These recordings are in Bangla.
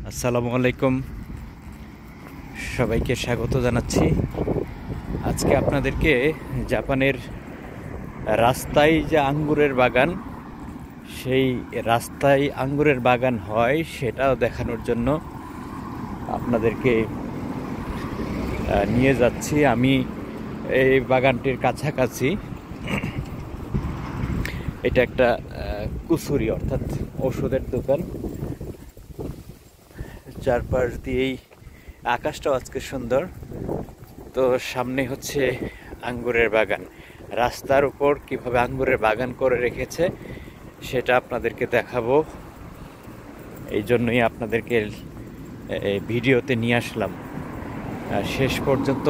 আসসালামু আলাইকুম, সবাইকে স্বাগত জানাচ্ছি। আজকে আপনাদেরকে জাপানের রাস্তায় যে আঙ্গুরের বাগান, সেই রাস্তায় আঙ্গুরের বাগান হয় সেটাও দেখানোর জন্য আপনাদেরকে নিয়ে যাচ্ছি। আমি এই বাগানটির কাছাকাছি। এটা একটা কুসুরি অর্থাৎ ওষুধের দোকান। চারপাশ দিয়েই আকাশটাও আজকে সুন্দর। তো সামনে হচ্ছে আঙ্গুরের বাগান। রাস্তার উপর কিভাবে আঙ্গুরের বাগান করে রেখেছে সেটা আপনাদেরকে দেখাবো। এই জন্যই আপনাদেরকে ভিডিওতে নিয়ে আসলাম। শেষ পর্যন্ত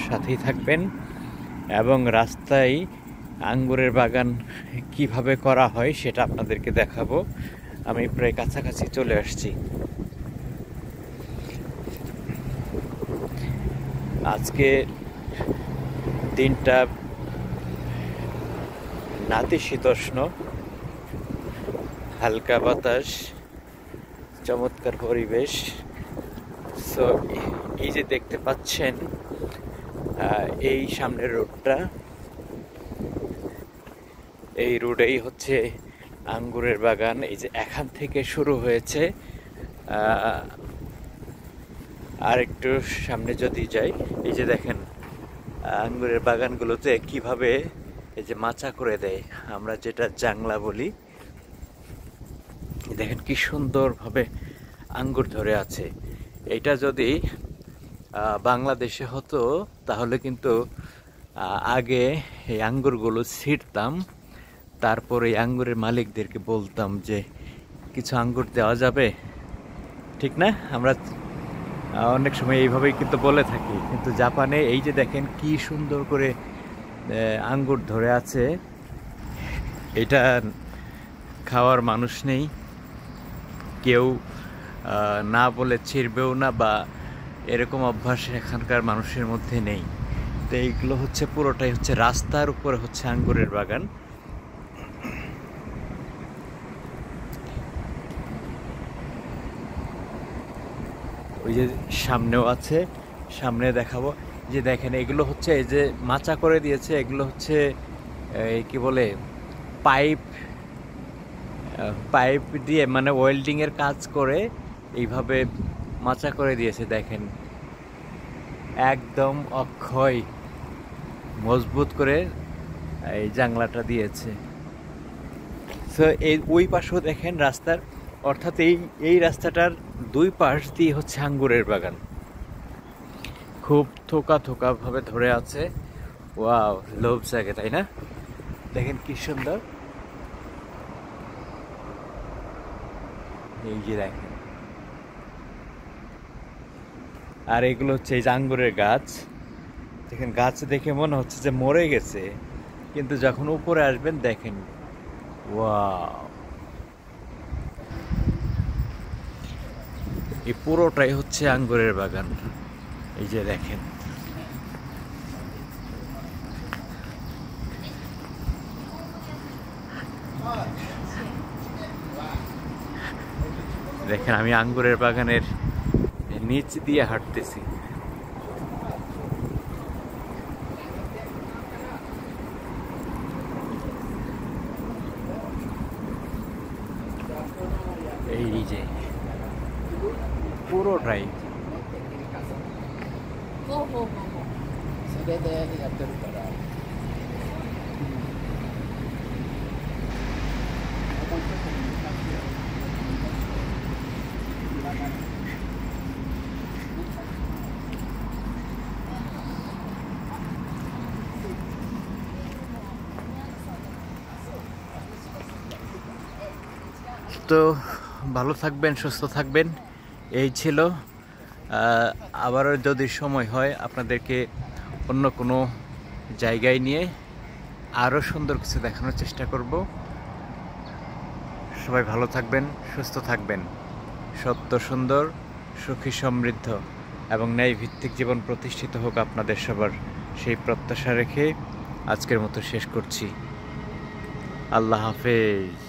সাথেই থাকবেন এবং রাস্তায় আঙ্গুরের বাগান কিভাবে করা হয় সেটা আপনাদেরকে দেখাবো। আমি প্রায় কাছাকাছি চলে আসছি। আজকে দিনটা নাতিশীতোষ্ণ, হালকা বাতাস, চমৎকার পরিবেশ। সো এই যে দেখতে পাচ্ছেন এই সামনের রোডটা, এই রোডেই হচ্ছে আঙ্গুরের বাগান। এই যে এখান থেকে শুরু হয়েছে। আর একটু সামনে যদি যাই, এই যে দেখেন আঙ্গুরের বাগানগুলোতে কিভাবে এই যে মাচা করে দেয়, আমরা যেটা জাংলা বলি। দেখেন কি সুন্দরভাবে আঙ্গুর ধরে আছে। এটা যদি বাংলাদেশে হতো তাহলে কিন্তু আগে এই আঙ্গুরগুলো ছিঁড়তাম, তারপর এই আঙ্গুরের মালিকদেরকে বলতাম যে কিছু আঙ্গুর দেওয়া যাবে, ঠিক না? আমরা অনেক সময় এইভাবেই কিন্তু বলে থাকি। কিন্তু জাপানে এই যে দেখেন কি সুন্দর করে আঙ্গুর ধরে আছে, এটা খাওয়ার মানুষ নেই, কেউ না বলে ছিঁড়বেও না, বা এরকম অভ্যাস এখানকার মানুষের মধ্যে নেই। তো এইগুলো হচ্ছে পুরোটাই হচ্ছে রাস্তার উপরে হচ্ছে আঙ্গুরের বাগান। ওই যে সামনেও আছে, সামনে দেখাবো। যে দেখেন এগুলো হচ্ছে এই যে মাচা করে দিয়েছে, এগুলো হচ্ছে কি বলে পাইপ পাইপ দিয়ে মানে ওয়েল্ডিংয়ের কাজ করে এইভাবে মাচা করে দিয়েছে। দেখেন একদম অক্ষয় মজবুত করে এই জাংলাটা দিয়েছে। সো এই ওই পাশেও দেখেন রাস্তার, অর্থাৎ এই রাস্তাটার দুই পাশ দিয়ে হচ্ছে আঙ্গুরের বাগান। খুব থোকা থোকা ভাবে ধরে আছে। ওয়াও, লোভ জাগে, তাই না? দেখেন কি সুন্দর। এই যে দেখেন, আর এগুলো হচ্ছে এই যে আঙ্গুরের গাছ। দেখেন গাছ দেখে মনে হচ্ছে যে মরে গেছে, কিন্তু যখন উপরে আসবেন দেখেন ওয়াও, এই পুরোটাই হচ্ছে আঙ্গুরের বাগান। এই যে দেখেন, দেখেন আমি আঙ্গুরের বাগানের নিচ দিয়ে হাঁটতেছি। এই যে পুরোটাই। তো ভালো থাকবেন, সুস্থ থাকবেন। এই ছিল। আবারও যদি সময় হয় আপনাদেরকে অন্য কোনো জায়গায় নিয়ে আরও সুন্দর কিছু দেখানোর চেষ্টা করব। সবাই ভালো থাকবেন, সুস্থ থাকবেন। সত্য সুন্দর, সুখী সমৃদ্ধ এবং ন্যায়ভিত্তিক জীবন প্রতিষ্ঠিত হোক আপনাদের সবার, সেই প্রত্যাশা রেখে আজকের মতো শেষ করছি। আল্লাহ হাফেজ।